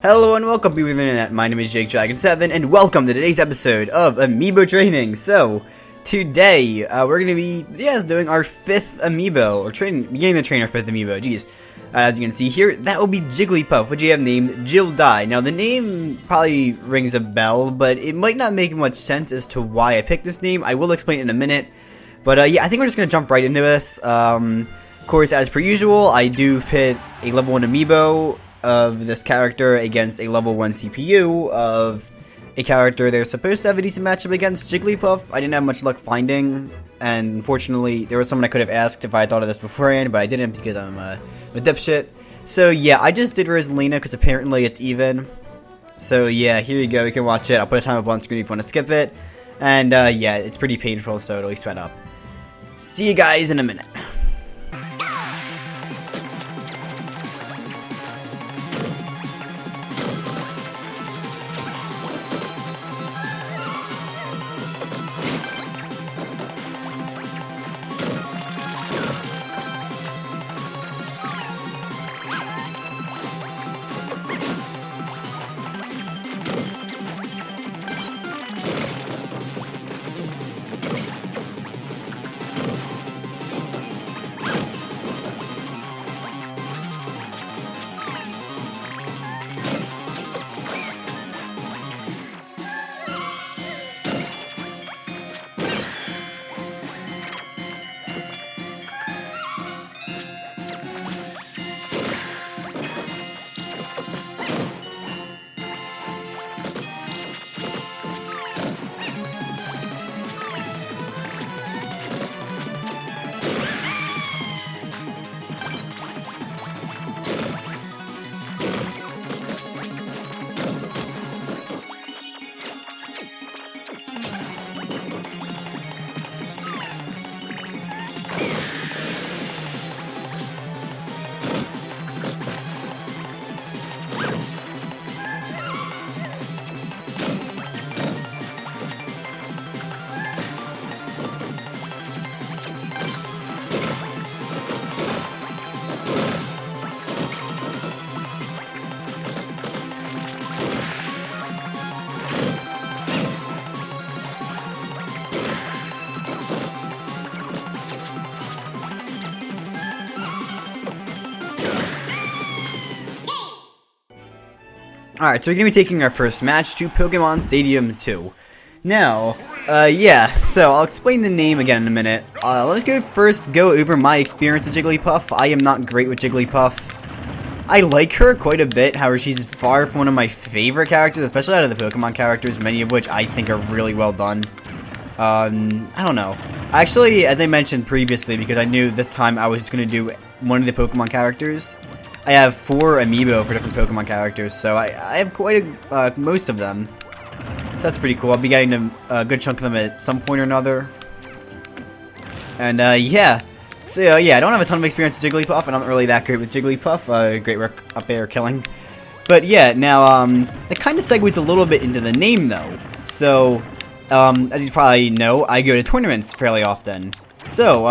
Hello and welcome people of the internet, my name is JakeDragon7 and welcome to today's episode of Amiibo Training. So, today, we're going to be, doing our 5th Amiibo, or beginning to train our 5th Amiibo, jeez. As you can see here, that will be Jigglypuff, which you have named Jill Dye. Now, the name probably rings a bell, but it might not make much sense as to why I picked this name. I will explain in a minute. But, yeah, I think we're just going to jump right into this. Of course, as per usual, I do pit a level 1 Amiibo of this character against a level 1 CPU of a character they're supposed to have a decent matchup against, Jigglypuff. I didn't have much luck finding, and unfortunately, there was someone I could have asked if I had thought of this beforehand, but I didn't because I'm a dipshit. So yeah, I just did Rosalina because apparently it's even. So yeah, here you go, you can watch it. I'll put a time up on screen if you want to skip it. And yeah, it's pretty painful, so it'll sped up. See you guys in a minute. Alright, so we're going to be taking our first match to Pokemon Stadium 2. Now, yeah, so I'll explain the name again in a minute. Let's go over my experience with Jigglypuff. I am not great with Jigglypuff. I like her quite a bit, however she's far from one of my favorite characters, especially out of the Pokemon characters, many of which I think are really well done. I don't know. Actually, as I mentioned previously, because I knew this time I was just going to do one of the Pokemon characters, I have 4 Amiibo for different Pokemon characters, so I have quite most of them. So that's pretty cool. I'll be getting a good chunk of them at some point or another. And yeah. So yeah, I don't have a ton of experience with Jigglypuff, and I'm not really that great with Jigglypuff. Great work up there killing. But yeah, now it kind of segues a little bit into the name though. So as you probably know, I go to tournaments fairly often. So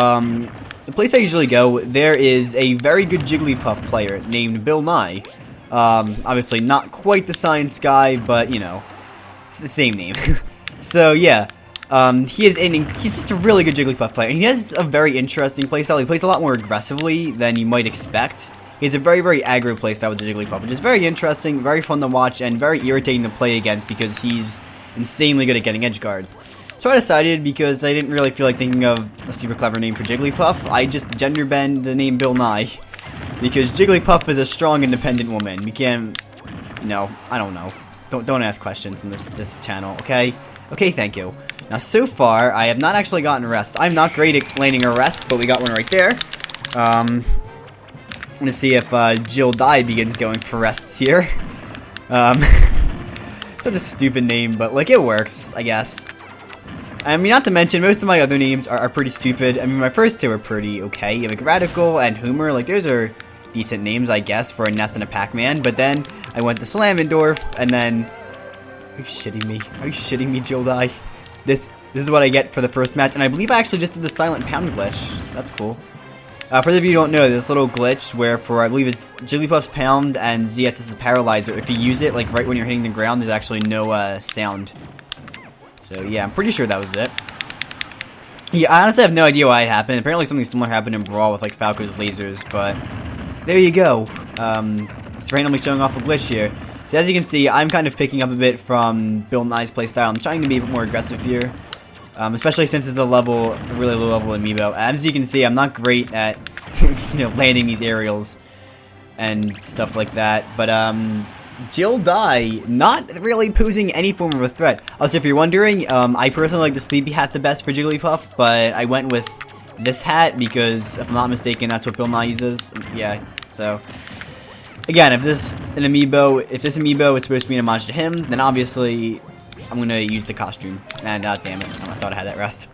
the place I usually go, there is a very good Jigglypuff player named Bill Nye. Obviously not quite the science guy, but, you know, it's the same name. So, yeah, he's just a really good Jigglypuff player, and he has a very interesting playstyle. He plays a lot more aggressively than you might expect. He has a very, very aggro playstyle with the Jigglypuff, which is very interesting, very fun to watch, and very irritating to play against because he's insanely good at getting edge guards. So I decided, because I didn't really feel like thinking of a super clever name for Jigglypuff, I just gender bend the name Bill Nye. Because Jigglypuff is a strong, independent woman. We can't, you know, I don't know. Don't ask questions in this channel, okay? Okay, thank you. Now, so far, I have not actually gotten a rest. I'm not great at landing a rest, but we got one right there. I'm gonna see if Jill Dye begins going for rests here. Such a stupid name, but, like, it works, I guess. I mean, not to mention, most of my other names are pretty stupid. I mean, my first 2 are pretty okay. Like, Radical and Homer, like, those are decent names, I guess, for a Ness and a Pac-Man. But then, I went to Slamendorf, and then... Are you shitting me? Are you shitting me, Jill Dye? This is what I get for the first match, and I believe I actually just did the silent pound glitch, so that's cool. For those of you who don't know, this little glitch where for, I believe it's Jigglypuff's Pound and ZSS's Paralyzer, if you use it, like, right when you're hitting the ground, there's actually no, sound. So, yeah, I'm pretty sure that was it. Yeah, I honestly have no idea why it happened. Apparently something similar happened in Brawl with, like, Falco's lasers, but there you go. It's randomly showing off a glitch here. So, as you can see, I'm kind of picking up a bit from Bill Nye's playstyle. I'm trying to be a bit more aggressive here. Especially since it's a really low level amiibo. As you can see, I'm not great at, landing these aerials and stuff like that. But, Jill Dye, not really posing any form of a threat. Also, if you're wondering, I personally like the Sleepy hat the best for Jigglypuff, but I went with this hat because, if I'm not mistaken, that's what Bill Nye uses. Yeah, so... Again, if this amiibo is supposed to be an homage to him, then obviously... I'm gonna use the costume. And damn it, I thought I had that rest.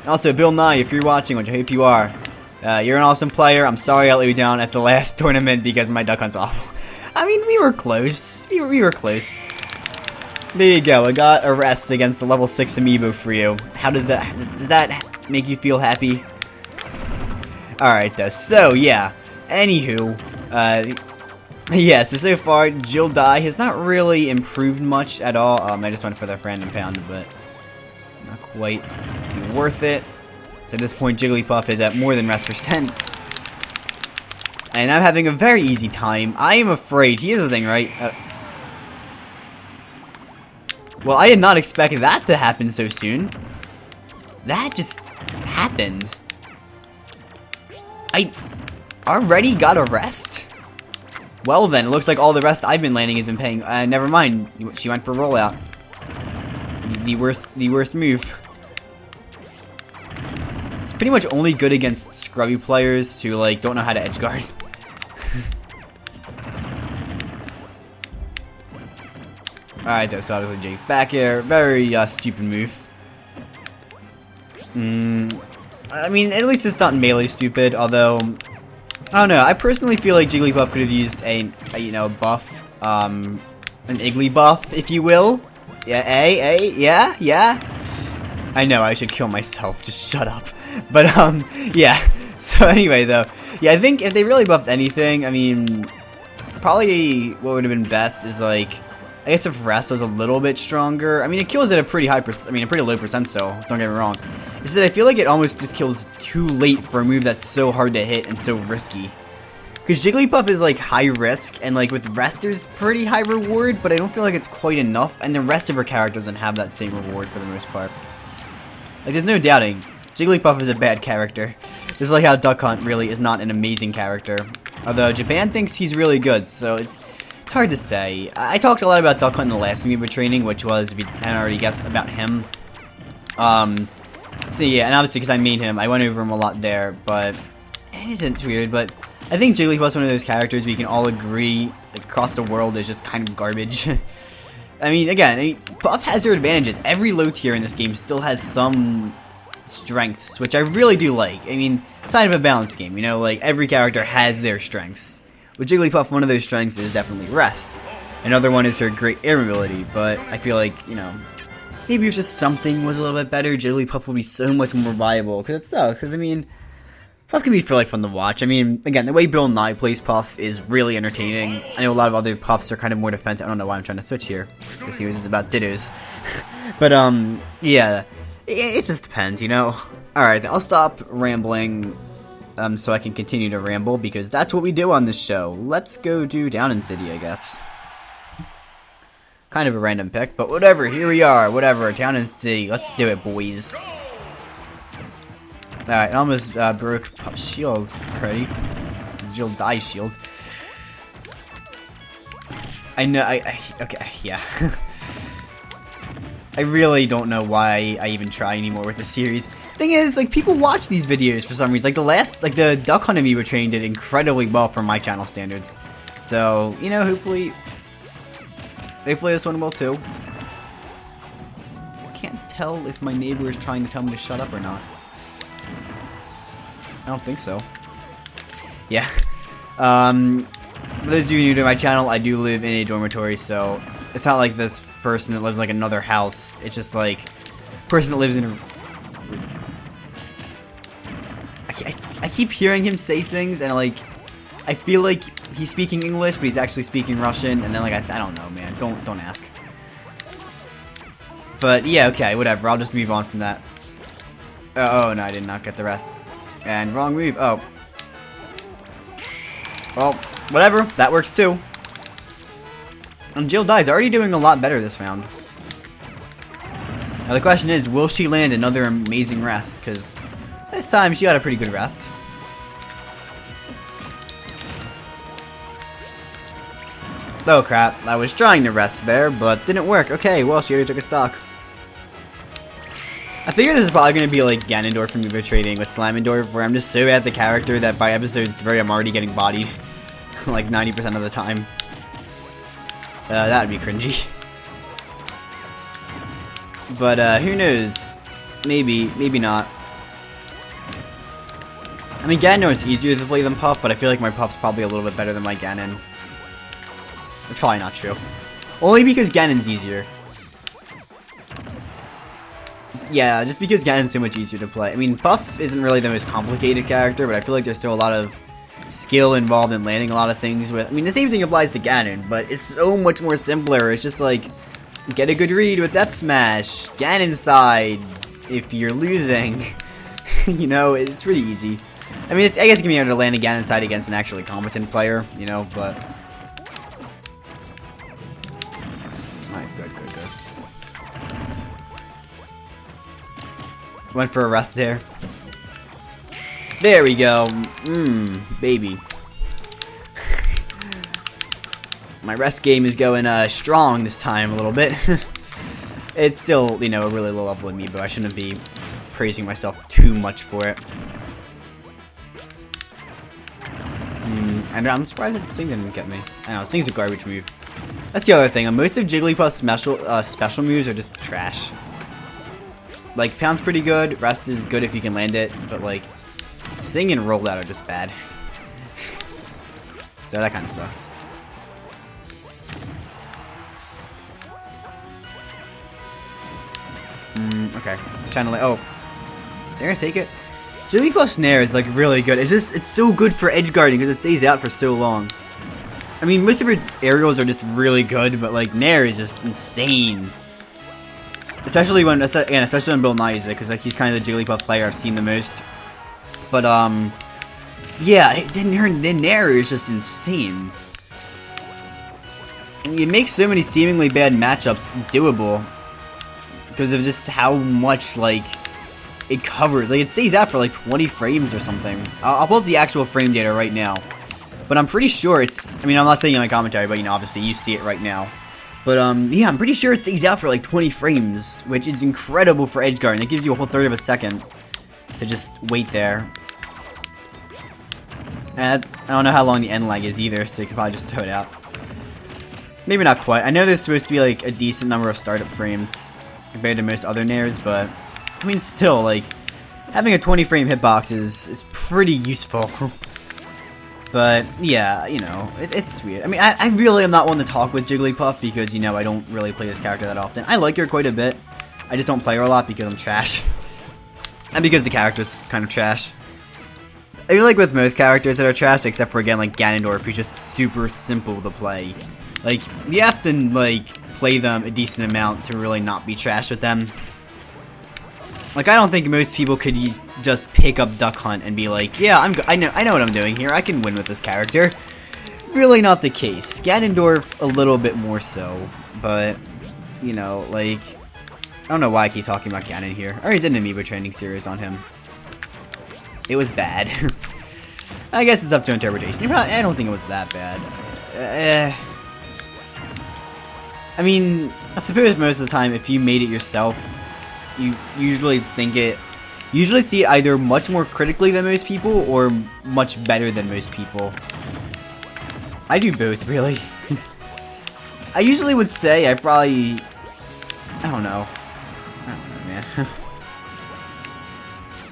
Also, Bill Nye, if you're watching, which I hope you are, you're an awesome player. I'm sorry I let you down at the last tournament because my duck hunt's awful. I mean, we were close. We were close. There you go. I got a rest against the level 6 amiibo for you. How does that make you feel happy? Alright, though. So, yeah. Anywho, yeah, so far, Jill Dye has not really improved much at all. I just went for the random pound, but not quite worth it. So at this point, Jigglypuff is at more than rest percent. And I'm having a very easy time. I am afraid. Here's the thing, right? Well, I did not expect that to happen so soon. That just happened. I already got a rest? Well then, it looks like all the rest I've been landing has been paying. Never mind. She went for rollout. The worst move. It's pretty much only good against scrubby players who, like, don't know how to edge guard. Alright, though, so obviously Jake's back air. Very, stupid move. I mean, at least it's not melee stupid, although... I don't know, I personally feel like Jigglypuff could have used a buff, an Iggly buff, if you will. Yeah, yeah. I know, I should kill myself, just shut up. But, yeah. So anyway, though, yeah, I think if they really buffed anything, I mean, probably what would have been best is, like, I guess if Rest was a little bit stronger. I mean, it kills at a pretty a pretty low percent still, don't get me wrong. It's that I feel like it almost just kills too late for a move that's so hard to hit and so risky. Because Jigglypuff is, like, high risk, and, like, with Rest there's pretty high reward, but I don't feel like it's quite enough, and the rest of her character doesn't have that same reward for the most part. Like, there's no doubting, Jigglypuff is a bad character. This is like how Duck Hunt really is not an amazing character. Although Japan thinks he's really good, so it's hard to say. I talked a lot about Duck Hunt in the last Amiibo training, which was, if you hadn't already guessed, about him. So yeah, and obviously because I made him, I went over him a lot there, but it isn't weird, but I think Jigglypuff's one of those characters we can all agree, like, across the world is just kind of garbage. I mean, again, Puff has their advantages. Every low tier in this game still has some strengths, which I really do like. I mean, it's kind of a balanced game, you know, like, every character has their strengths. With Jigglypuff, one of those strengths is definitely Rest. Another one is her great air mobility, but I feel like, you know, maybe if just something was a little bit better, Jigglypuff would be so much more viable, because it sucks, because, I mean, Puff can be fairly fun to watch. I mean, again, the way Bill Nye plays Puff is really entertaining. I know a lot of other Puffs are kind of more defensive. I don't know why I'm trying to switch here. This series is about dittos. But, yeah. It just depends, you know? Alright, I'll stop rambling, so I can continue to ramble, because that's what we do on this show. Let's go do Down in City, I guess. Kind of a random pick, but whatever, here we are, whatever, Down in City. Let's do it, boys. Alright, I almost broke Puff's shield already. Jill Dye's shield. I know, okay, yeah. I really don't know why I even try anymore with this series. Thing is, like, people watch these videos for some reason. Like, the Duck Hunt Amiibo train did incredibly well for my channel standards. So, you know, hopefully this one will too. I can't tell if my neighbor is trying to tell me to shut up or not. I don't think so. Yeah. For those of you new to my channel, I do live in a dormitory, so it's not like this person that lives in, like, another house. It's just like person that lives in a... I keep hearing him say things, and like, I feel like he's speaking English, but he's actually speaking Russian, and then like, I don't know, man. Don't ask. But yeah, okay, whatever. I'll just move on from that. Oh no, I did not get the rest. And wrong move. Oh. Well, whatever. That works too. And Jill Dye's already doing a lot better this round. Now the question is, will she land another amazing rest? Because this time she got a pretty good rest. Oh crap, I was trying to rest there, but didn't work. Okay, well, she already took a stock. I figure this is probably going to be like Ganondorf from Amiibo Trading with Slamendorf, where I'm just so at the character that by episode 3 I'm already getting bodied like 90% of the time. That would be cringy. But who knows? Maybe not. I mean, Ganon is easier to play than Puff, but I feel like my Puff's probably a little bit better than my Ganon. It's probably not true. Only because Ganon's easier. Yeah, just because Ganon's so much easier to play. I mean, Puff isn't really the most complicated character, but I feel like there's still a lot of skill involved in landing a lot of things with. I mean, the same thing applies to Ganon, but it's so much more simpler. It's just like, get a good read with F Smash, Ganon side, if you're losing. You know, it's pretty easy. I mean, I guess it can be hard to land a Ganon side against an actually competent player, you know, but... Alright, good. Went for a rest there. There we go. Baby. My rest game is going strong this time a little bit. It's still, you know, a really low level Amiibo. I shouldn't be praising myself too much for it. And I'm surprised that Sing didn't get me. I know, Sing's a garbage move. That's the other thing. Most of Jigglypuff's special moves are just trash. Like, Pound's pretty good, Rest is good if you can land it, but like, Sing and Roll Out are just bad. So that kind of sucks. Okay. Trying to oh. They're gonna take it. Jigglypuff Snare is like really good. It's so good for edge guarding because it stays out for so long. I mean, most of her aerials are just really good, but like Nair is just insane. Especially when Bill Nye uses it, because like he's kind of the Jigglypuff player I've seen the most. But yeah, her Nair is just insane. And it makes so many seemingly bad matchups doable because of just how much like it covers. Like it stays out for like 20 frames or something. I'll pull up the actual frame data right now, but I'm pretty sure it's. I mean, I'm not saying in my commentary, but you know, obviously you see it right now. But, yeah, I'm pretty sure it stays out for, like, 20 frames, which is incredible for edgeguard. It gives you a whole third of a second to just wait there. And I don't know how long the end lag is either, so you can probably just throw it out. Maybe not quite. I know there's supposed to be, like, a decent number of startup frames compared to most other Nairs, but, I mean, still, like, having a 20-frame hitbox is pretty useful. But, yeah, you know, it's weird. I mean, I really am not one to talk with Jigglypuff because, you know, I don't really play this character that often. I like her quite a bit. I just don't play her a lot because I'm trash. And because the character's kind of trash. I feel like with most characters that are trash, except for, again, like Ganondorf, who's just super simple to play. Like, you have to, like, play them a decent amount to really not be trash with them. Like, I don't think most people could just pick up Duck Hunt and be like, yeah, I know what I'm doing here. I can win with this character. Really not the case. Ganondorf, a little bit more so. But, you know, like, I don't know why I keep talking about Ganon here. I already did an Amiibo training series on him. It was bad. I guess it's up to interpretation. I don't think it was that bad. I mean, I suppose most of the time, if you made it yourself, you usually see it either much more critically than most people or much better than most people. I do both, really. I usually would say I don't know, man.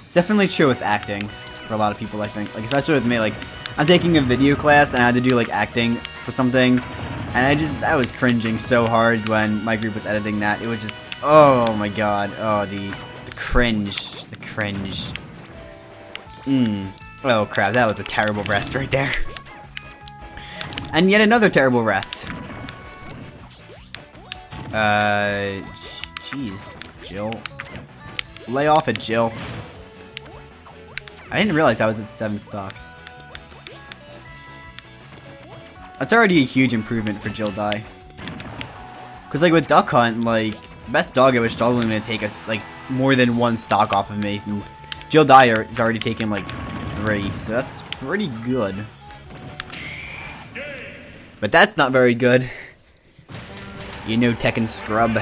It's definitely true with acting for a lot of people, I think. Like, especially with me, like, I'm taking a video class and I had to do, like, acting for something. And I was cringing so hard when my group was editing that. It was just, oh my god. Oh, the cringe. The cringe. Oh crap, that was a terrible rest right there. And yet another terrible rest. Jeez, Jill. Lay off it, Jill. I didn't realize I was at 7 stocks. That's already a huge improvement for Jill Dye. Because, like, with Duck Hunt, like, Best Doggo was struggling to take us, like, more than 1 stock off of Mason. Jill Dye is already taking, like, 3, so that's pretty good. But that's not very good. You know, Tekken Scrub.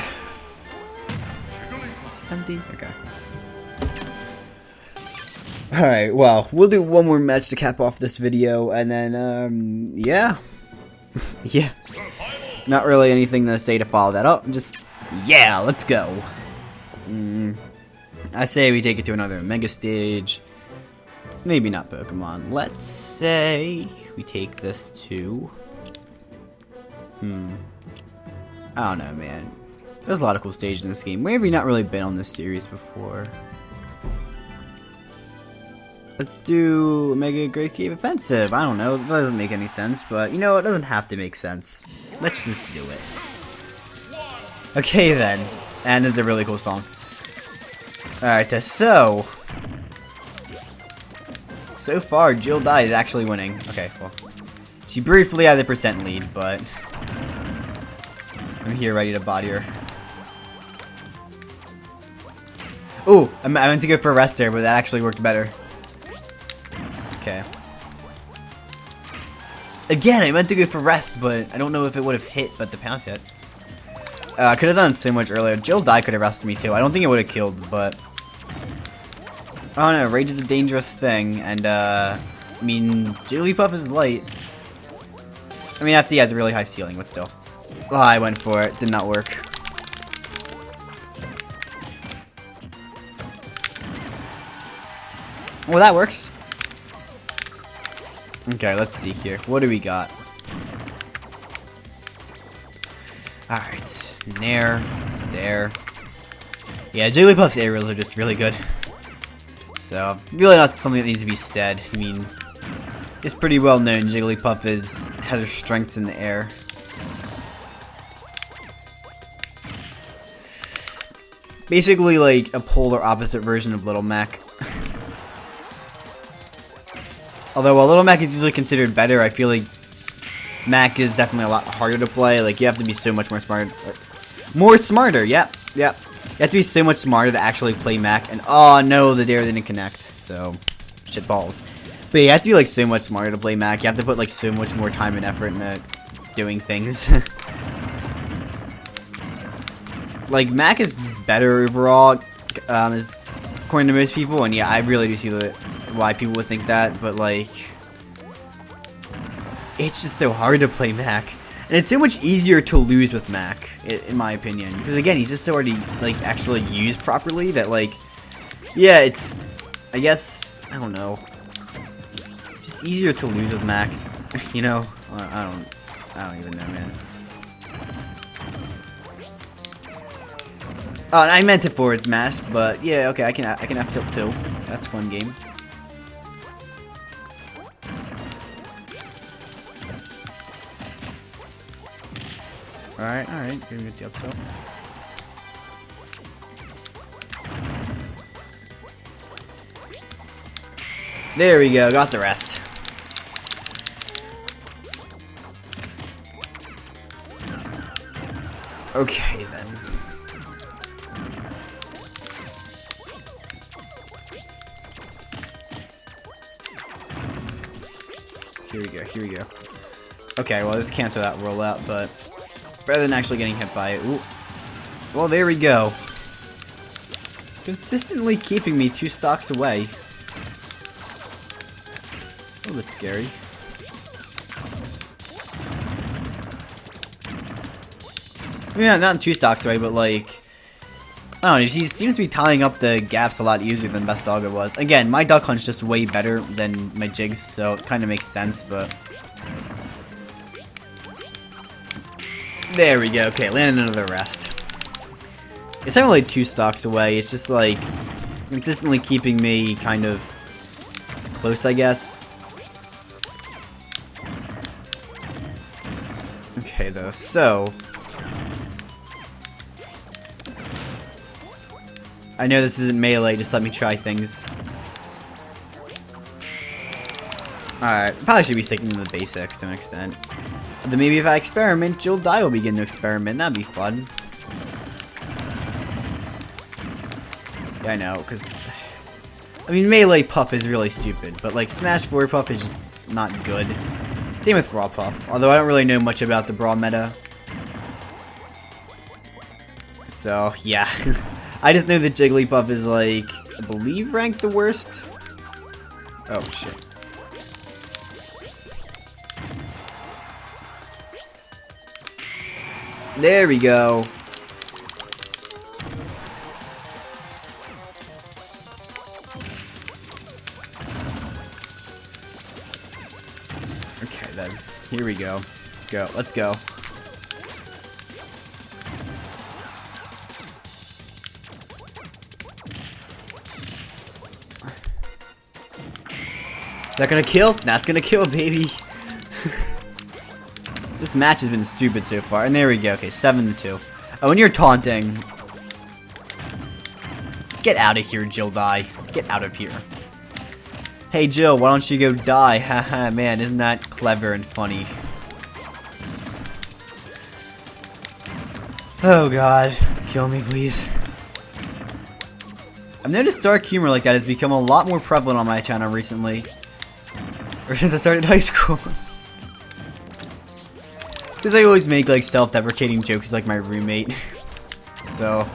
70? Okay. Alright, well, we'll do one more match to cap off this video, and then, yeah. Yeah. Not really anything to say to follow that up, just, yeah, let's go. I say we take it to another Mega Stage. Maybe not Pokemon. Let's say we take this to... I don't know, man. There's a lot of cool stages in this game. Where have we not really been on this series before? Let's do Mega Great Cave Offensive. I don't know. It doesn't make any sense, but you know, it doesn't have to make sense. Let's just do it. Okay, then. And it's a really cool song. Alright, so far, Jill Dye is actually winning. Okay, well. She briefly had the percent lead, but I'm here ready to body her. Ooh, I meant to go for a rest there, but that actually worked better. Okay. Again, I meant to go for rest, but I don't know if it would have hit, but the pound hit. I could have done so much earlier. Jill Dye could have rested me too. I don't think it would have killed, but I don't know. Rage is a dangerous thing, and I mean, Jigglypuff is light. I mean, FD has a really high ceiling, but still. Oh, I went for it. Did not work. Well, that works. Okay, let's see here. What do we got? Alright. There. Yeah, Jigglypuff's aerials are just really good. So, really not something that needs to be said. I mean, it's pretty well known Jigglypuff has her strengths in the air. Basically like a polar opposite version of Little Mac. Although while Little Mac is usually considered better, I feel like Mac is definitely a lot harder to play. Like, you have to be so much more smart. More smarter, yep. You have to be so much smarter to actually play Mac. And oh no, the dare didn't connect. So, shit balls. But you have to be like so much smarter to play Mac. You have to put like so much more time and effort into doing things. Like, Mac is better overall, according to most people. And yeah, I really do see why people would think that. But like, it's just so hard to play Mac. And it's so much easier to lose with Mac, in my opinion. Because again, he's just so already, like, actually used properly that, like, yeah, it's, I guess, I don't know. Just easier to lose with Mac, you know? I don't even know, man. Oh, I meant to forward smash, but yeah, okay, I can F tilt too. That's one game. Alright, gonna get the up tilt. There we go, got the rest. Okay then. Here we go. Okay, well, let's cancel that rollout, but rather than actually getting hit by it. Ooh. Well, there we go. Consistently keeping me 2 stocks away. A little bit scary. I mean, not 2 stocks away, but like, I don't know, he seems to be tying up the gaps a lot easier than Best Doggo was. Again, my Duck Hunt's just way better than my Jigs, so it kind of makes sense, but there we go. Okay, landed another rest. It's not really 2 stocks away. It's just like consistently keeping me kind of close, I guess. Okay, though, so... I know this isn't melee, just let me try things. Alright, probably should be sticking to the basics to an extent. Then maybe if I experiment, Jill Dye will begin to experiment. That'd be fun. Yeah, I know, because... I mean, melee Puff is really stupid, but, like, Smash 4 Puff is just not good. Same with Brawl Puff, although I don't really know much about the Brawl meta. So, yeah. I just know that Jigglypuff is, like, I believe ranked the worst. Oh, shit. There we go. Okay, then. Here we go. Go. Let's go. Is that gonna kill? That's gonna kill, baby. This match has been stupid so far. And there we go. Okay, 7-2. Oh, and you're taunting. Get out of here, Jill Dye. Get out of here. Hey, Jill, why don't you go die? Haha, man, isn't that clever and funny? Oh, God. Kill me, please. I've noticed dark humor like that has become a lot more prevalent on my channel recently. Or since I started high school. Because I always make, like, self-deprecating jokes with, like, my roommate. So,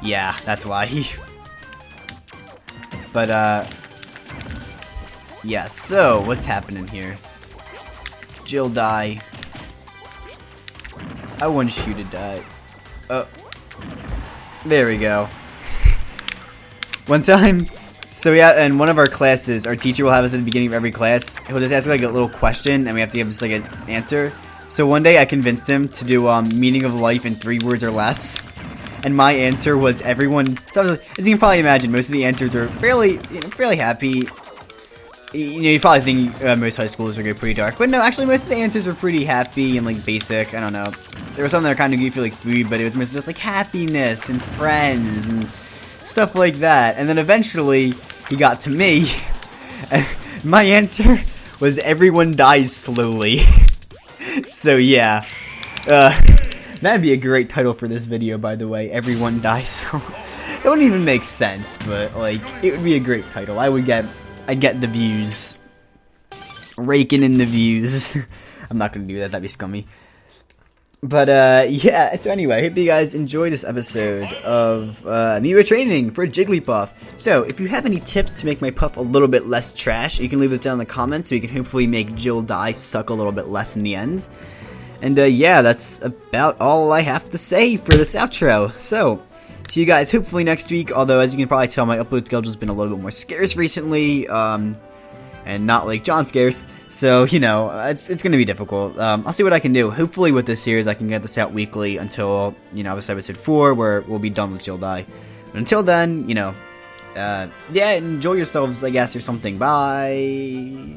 yeah, that's why. But, yeah, so, what's happening here? Jill Dye. I want you to die. Oh. There we go. One time, so yeah, in one of our classes, our teacher will have us at the beginning of every class. He'll just ask, like, a little question, and we have to give just, like, an answer. So one day I convinced him to do meaning of life in 3 words or less, and my answer was everyone. So as you can probably imagine, most of the answers are fairly happy. You probably think most high schoolers are going pretty dark, but no, actually most of the answers are pretty happy and like basic. I don't know. There were some that are kind of goofy like food, but it was mostly just like happiness and friends and stuff like that. And then eventually he got to me, and my answer was everyone dies slowly. So yeah, that'd be a great title for this video, by the way. Everyone dies slowly. It wouldn't even make sense, but like it would be a great title. I'd get the views, raking in the views. I'm not gonna do that. That'd be scummy. But yeah. So anyway, I hope you guys enjoyed this episode of Amiibo training for Jigglypuff. So if you have any tips to make my Puff a little bit less trash, you can leave those down in the comments so you can hopefully make Jill Dye suck a little bit less in the end. And yeah, that's about all I have to say for this outro. So see you guys hopefully next week. Although as you can probably tell, my upload schedule has been a little bit more scarce recently. And not like John scarce, so you know it's gonna be difficult. I'll see what I can do. Hopefully with this series I can get this out weekly until this episode 4 where we'll be done with Jill Dye. But until then, yeah, enjoy yourselves, I guess, or something. Bye.